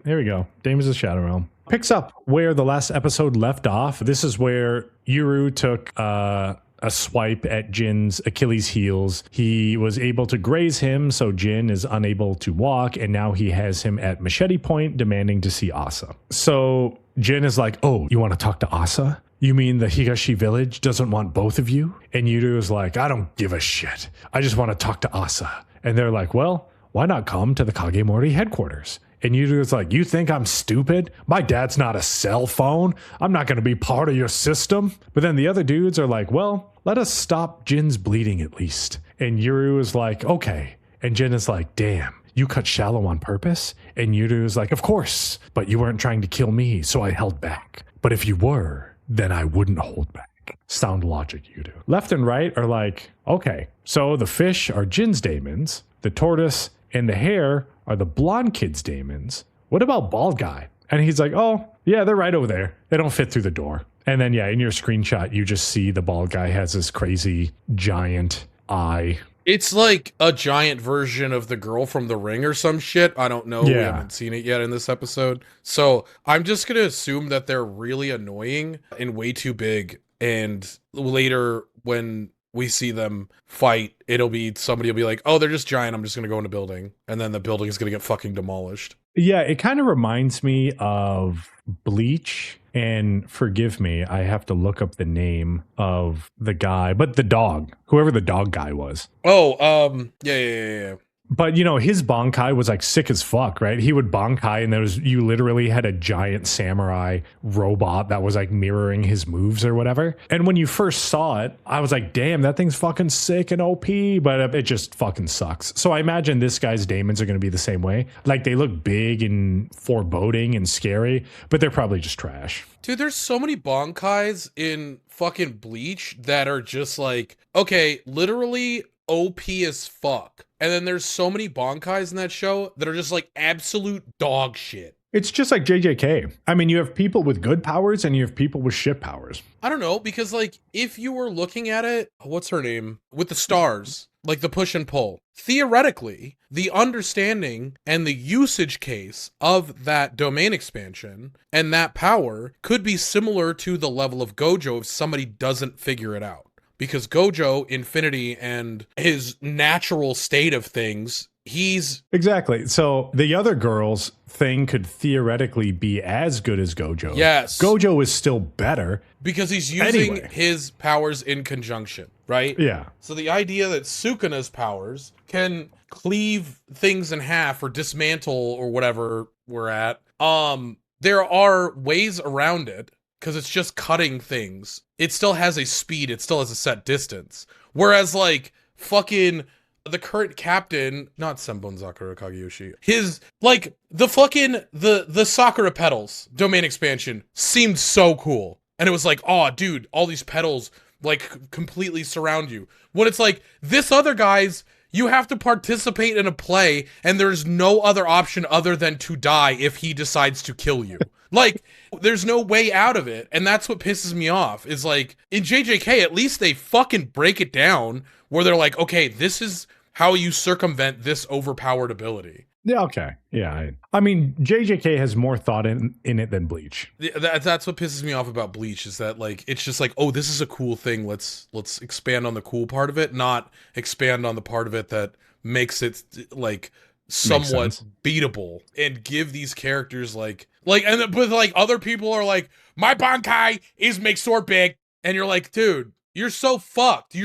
There we go. Daemons of Shadow Realm. Picks up where the last episode left off. This is where Yuru took a swipe at Jin's Achilles heels. He was able to graze him, so Jin is unable to walk, and now he has him at machete point, demanding to see Asa. So Jin is like, oh, you want to talk to Asa? You mean the Higashi village doesn't want both of you? And Yuru is like, I don't give a shit. I just want to talk to Asa. And they're like, well, why not come to the Kagemori headquarters? And Yuru's like, you think I'm stupid? My dad's not a cell phone. I'm not going to be part of your system. But then the other dudes are like, well, let us stop Jin's bleeding at least. And Yuru is like, okay. And Jin is like, damn, you cut shallow on purpose? And Yuru is like, of course, but you weren't trying to kill me, so I held back. But if you were, then I wouldn't hold back. Sound logic, Yuru. Left and right are like, okay, so the fish are Jin's daemons, the tortoise and the hare are the blonde kid's daemons. What about bald guy? And he's like, oh, yeah, they're right over there. They don't fit through the door. And then, yeah, in your screenshot, you just see the bald guy has this crazy giant eye. It's like a giant version of the girl from The Ring or some shit. I don't know. Yeah. We haven't seen it yet in this episode. So I'm just going to assume that they're really annoying and way too big. And later when we see them fight, somebody will be like, oh, they're just giant. I'm just going to go in a building. And then the building is going to get fucking demolished. Yeah, it kind of reminds me of Bleach. And forgive me, I have to look up the name of the guy, but the dog, whoever the dog guy was. Oh, yeah. But, you know, his Bankai was like sick as fuck, right? He would Bankai and you literally had a giant samurai robot that was like mirroring his moves or whatever. And when you first saw it, I was like, damn, that thing's fucking sick and OP, but it just fucking sucks. So I imagine this guy's daemons are going to be the same way. Like they look big and foreboding and scary, but they're probably just trash. Dude, there's so many Bankais in fucking Bleach that are just like, okay, literally OP as fuck. And then there's so many Bankais in that show that are just like absolute dog shit. It's just like JJK. I mean, you have people with good powers and you have people with shit powers. I don't know, because like if you were looking at it, what's her name? With the stars, like the push and pull. Theoretically, the understanding and the usage case of that domain expansion and that power could be similar to the level of Gojo if somebody doesn't figure it out. Because Gojo, Infinity, and his natural state of things, he's... Exactly. So the other girl's thing could theoretically be as good as Gojo. Yes. Gojo is still better. Because he's using his powers in conjunction, right? Yeah. So the idea that Sukuna's powers can cleave things in half or dismantle or whatever we're at, there are ways around it. Because it's just cutting things. It still has a speed. It still has a set distance. Whereas, like, fucking the current captain, not Senbon Sakura Kageyoshi, his, like, the Sakura petals domain expansion seemed so cool. And it was like, oh, dude, all these petals, like, completely surround you. When it's like, this other guy's, you have to participate in a play, and there's no other option other than to die if he decides to kill you. Like, there's no way out of it, and that's what pisses me off, is like, in JJK, at least they fucking break it down, where they're like, okay, this is how you circumvent this overpowered ability. Yeah, okay. Yeah, I mean, JJK has more thought in it than Bleach. That's what pisses me off about Bleach, is that, like, it's just like, oh, this is a cool thing, let's expand on the cool part of it, not expand on the part of it that makes it, like, somewhat beatable, and give these characters, but like, other people are like, my Bankai is make sword big, and you're like, dude, you're so fucked.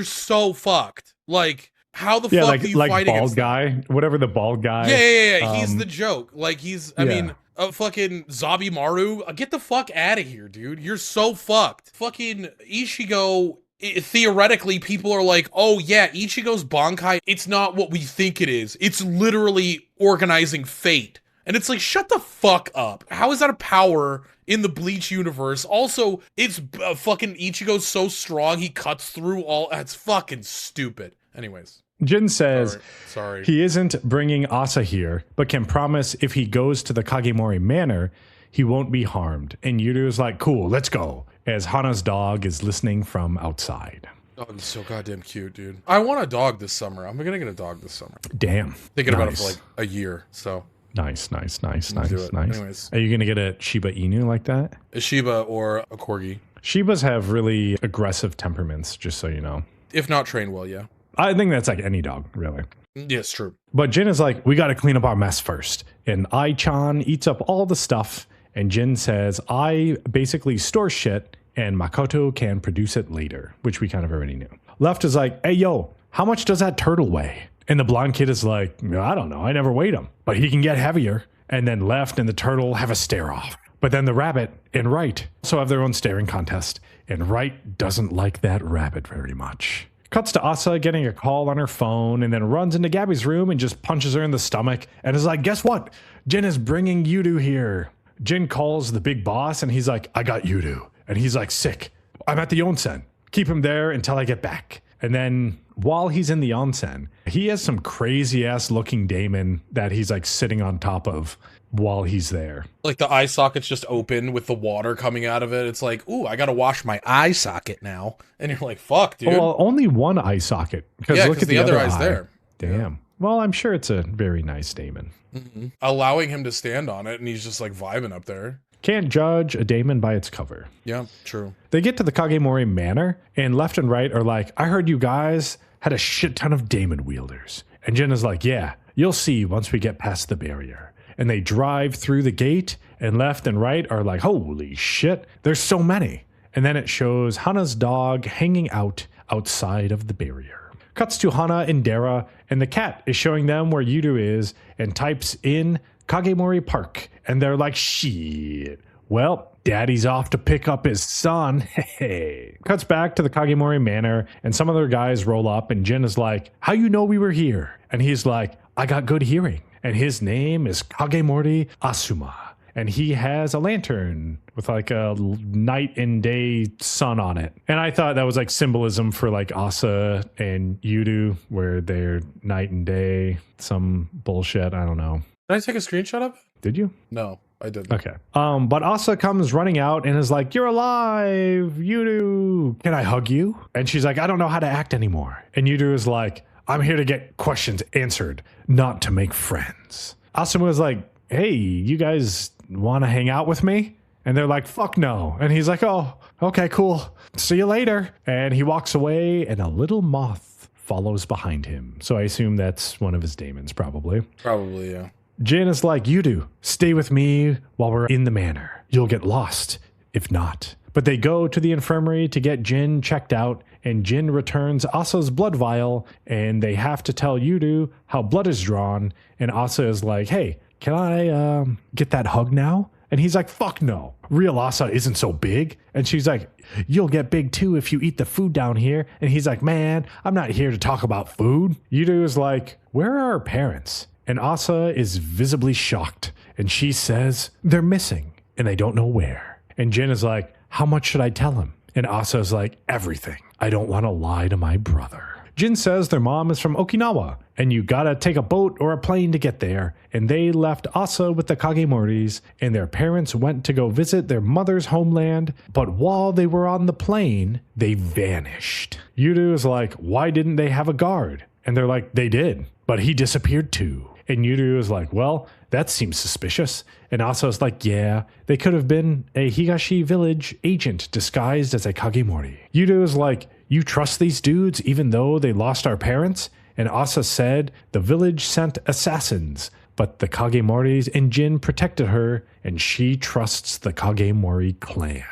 Like, how the fuck do you fight against bald guy? Whatever the bald guy. Yeah. He's the joke. Like, I mean, fucking Zabimaru, get the fuck out of here, dude. You're so fucked. Fucking Ichigo, theoretically, people are like, oh yeah, Ichigo's Bankai, it's not what we think it is. It's literally organizing fate. And it's like, shut the fuck up. How is that a power in the Bleach universe? Also, it's fucking Ichigo's so strong, he cuts through all... That's fucking stupid. Anyways. Jin says Sorry. He isn't bringing Asa here, but can promise if he goes to the Kagemori Manor, he won't be harmed. And Yuru's like, cool, let's go, as Hana's dog is listening from outside. Oh, he's so goddamn cute, dude. I want a dog this summer. I'm gonna get a dog this summer. Damn. Thinking about it for like a year, so... Nice. Do it. Anyways. Are you going to get a Shiba Inu like that? A Shiba or a Corgi. Shibas have really aggressive temperaments, just so you know. If not trained well, yeah. I think that's like any dog, really. Yes, true. But Jin is like, we got to clean up our mess first. And Ai-chan eats up all the stuff. And Jin says, I basically store shit and Makoto can produce it later, which we kind of already knew. Left is like, hey, yo, how much does that turtle weigh? And the blonde kid is like, I don't know. I never weighed him, but he can get heavier. And then Left and the turtle have a stare off. But then the rabbit and Right also have their own staring contest. And Right doesn't like that rabbit very much. Cuts to Asa getting a call on her phone and then runs into Gabby's room and just punches her in the stomach and is like, guess what? Jin is bringing Yudu here. Jin calls the big boss and he's like, I got Yudu. And he's like, sick. I'm at the onsen. Keep him there until I get back. And then while he's in the onsen, he has some crazy ass looking daemon that he's like sitting on top of while he's there. Like the eye socket's just open with the water coming out of it. It's like, ooh, I gotta wash my eye socket now. And you're like, fuck, dude. Well, only one eye socket. Yeah, because the other eye's eye. there. Damn. Yeah. Well, I'm sure it's a very nice daemon. Mm-hmm. Allowing him to stand on it and he's just like vibing up there. Can't judge a daemon by its cover. Yeah, true. They get to the Kagemori Manor, and Left and Right are like, I heard you guys had a shit ton of daemon wielders. And Jin is like, yeah, you'll see once we get past the barrier. And they drive through the gate, and Left and Right are like, holy shit, there's so many. And then it shows Hana's dog hanging out outside of the barrier. Cuts to Hana and Dara, and the cat is showing them where Yudu is and types in Kagemori Park. And they're like, shit. Well, daddy's off to pick up his son. Hey. Cuts back to the Kagemori Manor, and some other guys roll up, and Jin is like, how you know we were here? And he's like, I got good hearing. And his name is Kagemori Asuma. And he has a lantern with like a night and day sun on it. And I thought that was like symbolism for like Asa and Yudu, where they're night and day, some bullshit. I don't know. Did I take a screenshot of it? Did you? No, I didn't. Okay. But Asa comes running out and is like, you're alive, Yudu. Can I hug you? And she's like, I don't know how to act anymore. And Yudu is like, I'm here to get questions answered, not to make friends. Asa was like, hey, you guys want to hang out with me? And they're like, fuck no. And he's like, oh, okay, cool. See you later. And he walks away and a little moth follows behind him. So I assume that's one of his daemons, probably. Probably, yeah. Jin is like, Yudu, stay with me while we're in the manor. You'll get lost if not. But they go to the infirmary to get Jin checked out, and Jin returns Asa's blood vial, and they have to tell Yudu how blood is drawn, and Asa is like, hey, can I get that hug now? And he's like, fuck no. Real Asa isn't so big. And she's like, you'll get big too if you eat the food down here. And he's like, man, I'm not here to talk about food. Yudu is like, where are our parents? And Asa is visibly shocked. And she says, they're missing and they don't know where. And Jin is like, how much should I tell him? And Asa is like, everything. I don't want to lie to my brother. Jin says their mom is from Okinawa, and you gotta take a boat or a plane to get there. And they left Asa with the Kagemoris, and their parents went to go visit their mother's homeland. But while they were on the plane, they vanished. Yudu is like, why didn't they have a guard? And they're like, they did, but he disappeared too. And Yudu is like, well, that seems suspicious. And Asa is like, yeah, they could have been a Higashi village agent disguised as a Kagemori. Yudu is like, you trust these dudes even though they lost our parents? And Asa said the village sent assassins, but the Kagemoris and Jin protected her, and she trusts the Kagemori clan.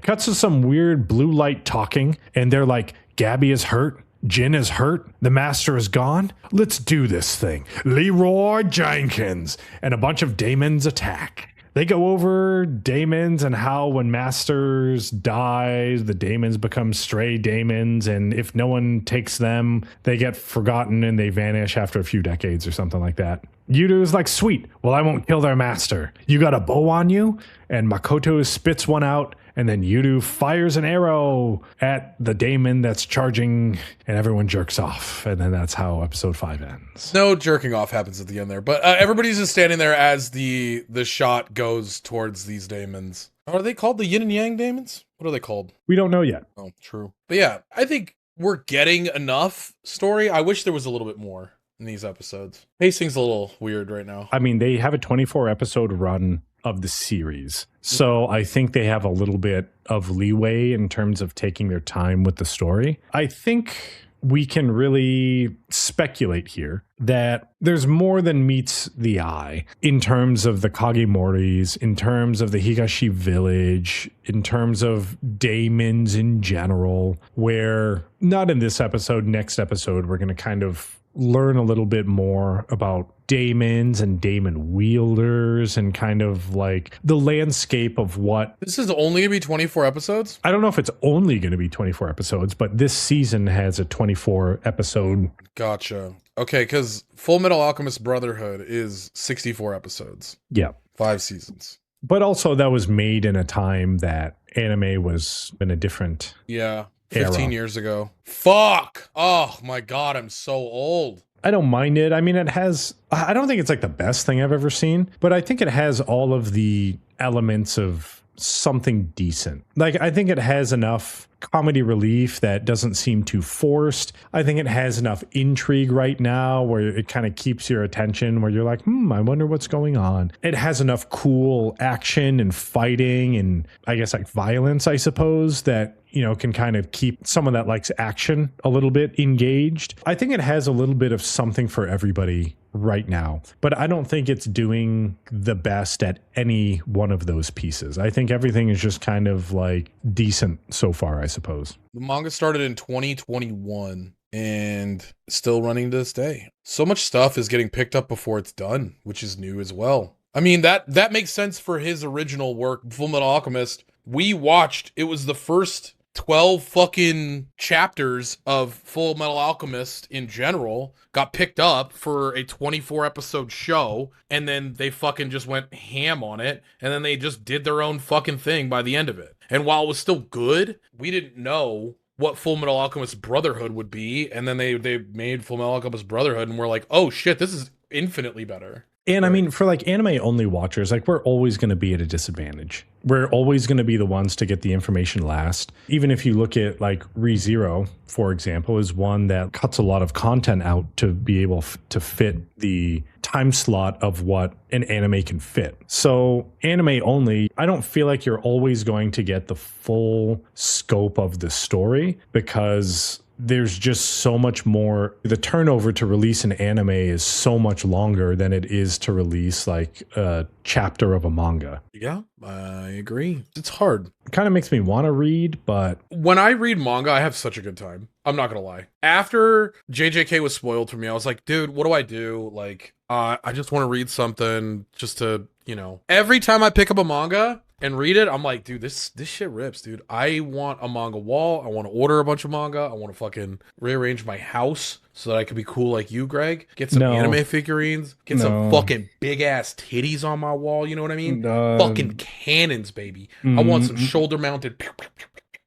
Cuts to some weird blue light talking, and they're like, Gabby is hurt. Jin is hurt. The master is gone. Let's do this thing. Leroy Jenkins. And a bunch of Daemons attack. They go over Daemons and how when masters die, the Daemons become stray Daemons. And if no one takes them, they get forgotten and they vanish after a few decades or something like that. Yudu is like, sweet. Well, I won't kill their master. You got a bow on you? And Makoto spits one out. And then Yudu fires an arrow at the Daemon that's charging, and everyone jerks off. And then that's how episode 5 ends. No jerking off happens at the end there, but everybody's just standing there as the shot goes towards these Daemons. Are they called the Yin and Yang Daemons? What are they called? We don't know yet. Oh, true. But yeah, I think we're getting enough story. I wish there was a little bit more in these episodes. Pacing's a little weird right now. I mean, they have a 24 episode run of the series. So I think they have a little bit of leeway in terms of taking their time with the story. I think we can really speculate here that there's more than meets the eye in terms of the Kagemoris, in terms of the Higashi village, in terms of Daemons in general, where not in this episode, next episode, we're going to kind of learn a little bit more about Daemons and Daemon wielders and kind of like the landscape of what. This is only gonna be 24 episodes? I don't know if it's only going to be 24 episodes, but this season has a 24 episode. Gotcha. Okay, because Full Metal Alchemist Brotherhood is 64 episodes. Yeah. 5 seasons. But also that was made in a time that anime was in a different. Yeah. 15 era. years ago. Fuck! Oh my god, I'm so old. I don't mind it. I mean, it has, I don't think it's like the best thing I've ever seen, but I think it has all of the elements of something decent. Like, I think it has enough comedy relief that doesn't seem too forced. I think it has enough intrigue right now where it kind of keeps your attention, where you're like, I wonder what's going on. It has enough cool action and fighting and I guess like violence, I suppose, that, you know, can kind of keep someone that likes action a little bit engaged. I think it has a little bit of something for everybody right now, but I don't think it's doing the best at any one of those pieces. I think everything is just kind of like decent so far, I suppose. The manga started in 2021 and still running to this day. So much stuff is getting picked up before it's done, which is new as well. I mean, that makes sense for his original work, Full Metal Alchemist. We watched, it was the first 12 fucking chapters of Full Metal Alchemist in general got picked up for a 24 episode show, and then they fucking just went ham on it, and then they just did their own fucking thing by the end of it. And while it was still good, we didn't know what Full Metal Alchemist Brotherhood would be, and then they made Full Metal Alchemist Brotherhood, and we're like, oh shit, this is infinitely better. And I mean, for like anime only watchers, like we're always going to be at a disadvantage. We're always going to be the ones to get the information last. Even if you look at like ReZero, for example, is one that cuts a lot of content out to be able to fit the time slot of what an anime can fit. So anime only, I don't feel like you're always going to get the full scope of the story because there's just so much more. The turnover to release an anime is so much longer than it is to release like a chapter of a manga. Yeah, I agree. It's hard. It kind of makes me want to read, but when I read manga, I have such a good time. I'm not gonna lie. After JJK was spoiled for me, I was like, dude, what do I do? Like, I just want to read something just to, you know. Every time I pick up a manga and read it, I'm like, dude, this shit rips, dude. I want a manga wall. I want to order a bunch of manga. I want to fucking rearrange my house so that I can be cool like you, Greg. Get some anime figurines. Get some fucking big ass titties on my wall. You know what I mean? Fucking cannons, baby. I want some shoulder mounted.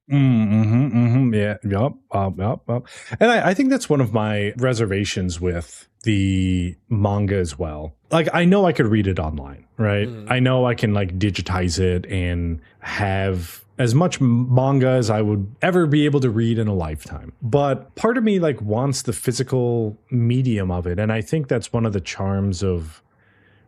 Yeah. Yup. And I think that's one of my reservations with the manga as well. Like, I know I could read it online, right? I know I can like digitize it and have as much manga as I would ever be able to read in a lifetime. But part of me like wants the physical medium of it. And I think that's one of the charms of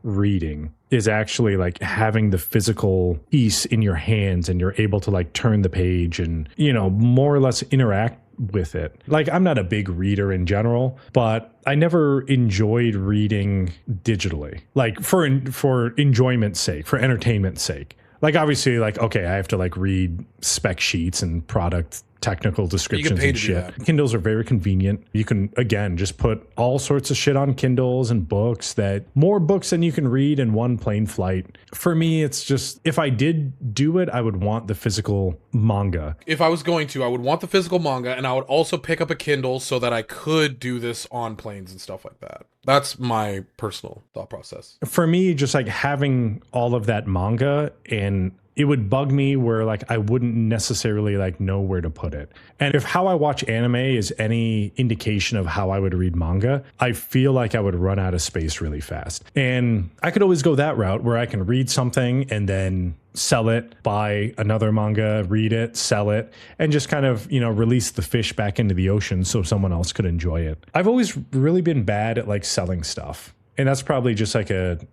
reading is actually like having the physical piece in your hands and you're able to like turn the page and, you know, more or less interact with it. Like, I'm not a big reader in general, but I never enjoyed reading digitally, like for enjoyment's sake, for entertainment's sake. Like, obviously, like, okay, I have to like read spec sheets and product technical descriptions and shit. Kindles are very convenient. You can, again, just put all sorts of shit on Kindles and books, that more books than you can read in one plane flight. For me, it's just, if I did do it, I would want the physical manga. If I was going to, I would want the physical manga, and I would also pick up a Kindle so that I could do this on planes and stuff like that. That's my personal thought process. For me, just like having all of that manga, and it would bug me where like I wouldn't necessarily like know where to put it. And if how I watch anime is any indication of how I would read manga, I feel like I would run out of space really fast. And I could always go that route where I can read something and then sell it, buy another manga, read it, sell it, and just kind of, release the fish back into the ocean so someone else could enjoy it. I've always really been bad at like selling stuff. And that's probably just like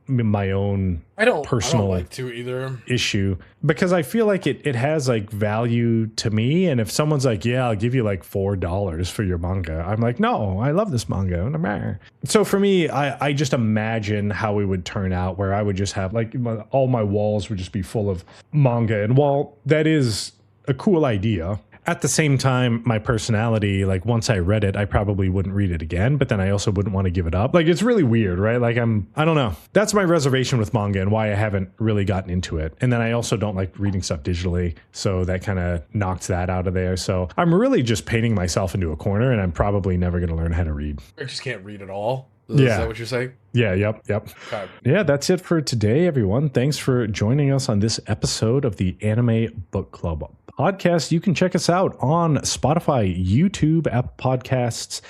my own personal I don't like to either. issue, because I feel like it has like value to me. And if someone's like, yeah, I'll give you like $4 for your manga, I'm like, no, I love this manga. So for me, I just imagine how it would turn out, where I would just have like all my walls would just be full of manga. And while that is a cool idea, at the same time, my personality, like once I read it, I probably wouldn't read it again, but then I also wouldn't want to give it up. Like, it's really weird, right? Like, I don't know. That's my reservation with manga and why I haven't really gotten into it. And then I also don't like reading stuff digitally. So that kind of knocks that out of there. So I'm really just painting myself into a corner, and I'm probably never going to learn how to read. I just can't read at all. Is that what you're saying? Yeah, yep. Okay. Yeah, that's it for today, everyone. Thanks for joining us on this episode of the Anime Book Club podcast. You can check us out on Spotify, YouTube, Apple Podcasts.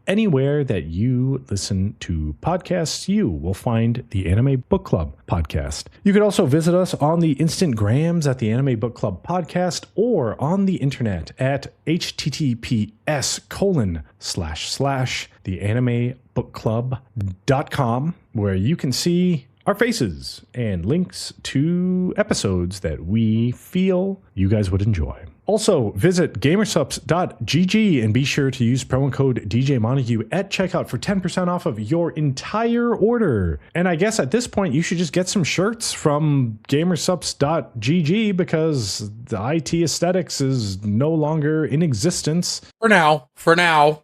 Anywhere that you listen to podcasts, you will find the Anime Book Club podcast. You could also visit us on the Instagrams at the Anime Book Club podcast, or on the internet at https://theanimebookclub.com, where you can see our faces and links to episodes that we feel you guys would enjoy. Also, visit gamersups.gg and be sure to use promo code DJ Montague at checkout for 10% off of your entire order. And I guess at this point, you should just get some shirts from gamersups.gg, because the IT aesthetics is no longer in existence. For now.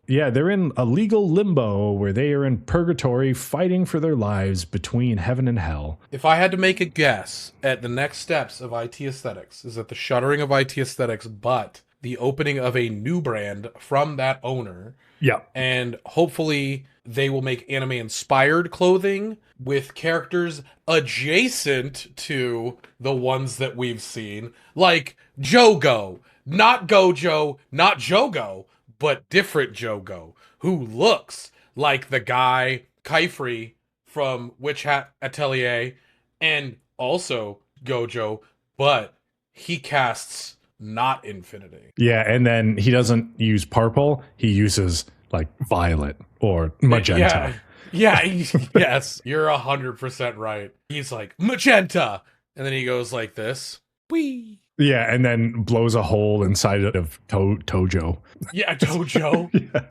Yeah, they're in a legal limbo where they are in purgatory fighting for their lives between heaven and hell. If I had to make a guess at the next steps of IT aesthetics, is that the shuttering of IT aesthetics, but the opening of a new brand from that owner. Yeah. And hopefully they will make anime inspired clothing with characters adjacent to the ones that we've seen, like Jogo, not Gojo, not Jogo, but different Jogo, who looks like the guy Kaifri from Witch Hat Atelier, and also Gojo, but he casts not infinity. Yeah, and then he doesn't use purple, he uses like violet or magenta. Yeah, yes, you're 100% right. He's like, magenta! And then he goes like this. Whee! Yeah, and then blows a hole inside of Tojo. Yeah, Tojo. Yeah.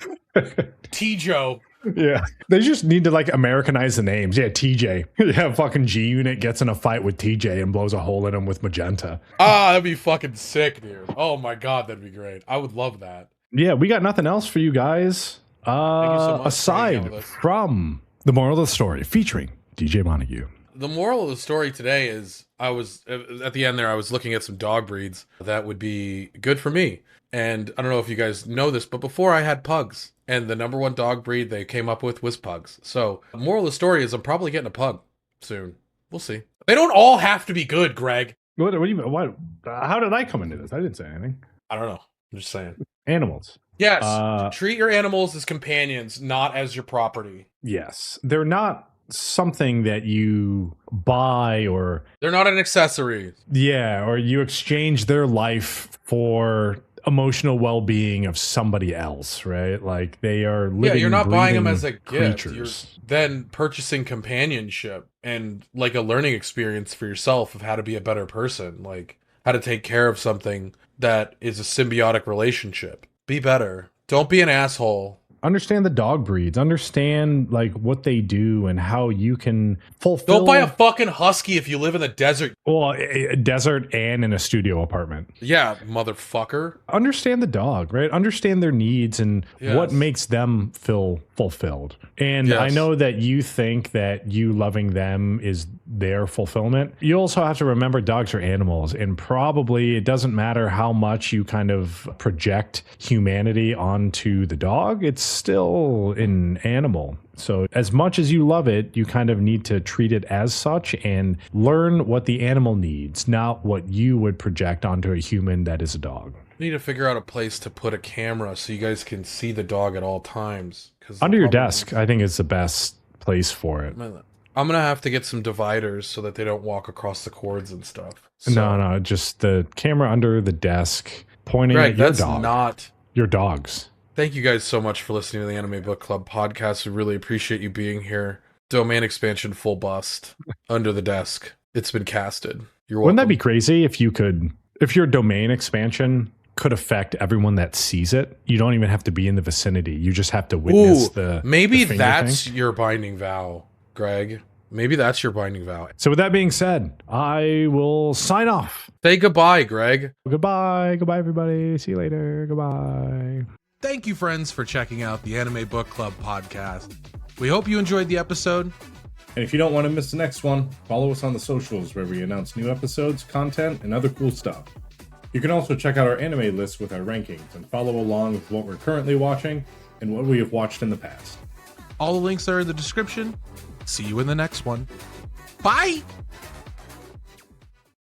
Tijo. Yeah, they just need to like Americanize the names. Yeah, TJ. Yeah, fucking G Unit gets in a fight with TJ and blows a hole in him with magenta. Ah, that'd be fucking sick, dude. Oh my god, that'd be great. I would love that. Yeah, we got nothing else for you guys. Thank you so much Aside from the moral of the story featuring DJ Montague. The moral of the story today is, I was at the end there, I was looking at some dog breeds that would be good for me. And I don't know if you guys know this, but before I had pugs, and the number one dog breed they came up with was pugs. So the moral of the story is I'm probably getting a pug soon. We'll see. They don't all have to be good, Greg. What do you mean? What? How did I come into this? I didn't say anything. I don't know. I'm just saying. Animals. Yes. Treat your animals as companions, not as your property. Yes. They're not something that you buy, or they're not an accessory. Yeah, or you exchange their life for emotional well-being of somebody else, right? Like, they are living, yeah, you're not buying them as a gift. Creatures. You're then purchasing companionship and like a learning experience for yourself of how to be a better person, like how to take care of something that is a symbiotic relationship. Be better. Don't be an asshole. Understand the dog breeds. Understand like what they do and how you can fulfill. Don't buy a fucking husky if you live in the desert. Well, a desert and in a studio apartment. Yeah, motherfucker. Understand the dog, right? Understand their needs and what makes them feel fulfilled. And I know that you think that you loving them is their fulfillment. You also have to remember dogs are animals, and probably it doesn't matter how much you kind of project humanity onto the dog. It's still an animal. So as much as you love it, you kind of need to treat it as such and learn what the animal needs, not what you would project onto a human that is a dog. You need to figure out a place to put a camera so you guys can see the dog at all times. Under your desk, I think, is the best place for it. I'm gonna have to get some dividers so that they don't walk across the cords and stuff. No, just the camera under the desk pointing Greg, at your that's dog. not Your dogs. Thank you guys so much for listening to the Anime Book Club podcast. We really appreciate you being here. Domain expansion full bust under the desk. It's been casted. You're welcome. Wouldn't that be crazy if your domain expansion could affect everyone that sees it? You don't even have to be in the vicinity. You just have to witness maybe the finger that's thing. your binding vow, Greg. Maybe that's your binding vow. So with that being said, I will sign off. Say goodbye, Greg. Goodbye, everybody. See you later. Goodbye. Thank you, friends, for checking out the Anime Book Club podcast. We hope you enjoyed the episode. And if you don't want to miss the next one, follow us on the socials where we announce new episodes, content, and other cool stuff. You can also check out our anime list with our rankings and follow along with what we're currently watching and what we have watched in the past. All the links are in the description. See you in the next one. Bye!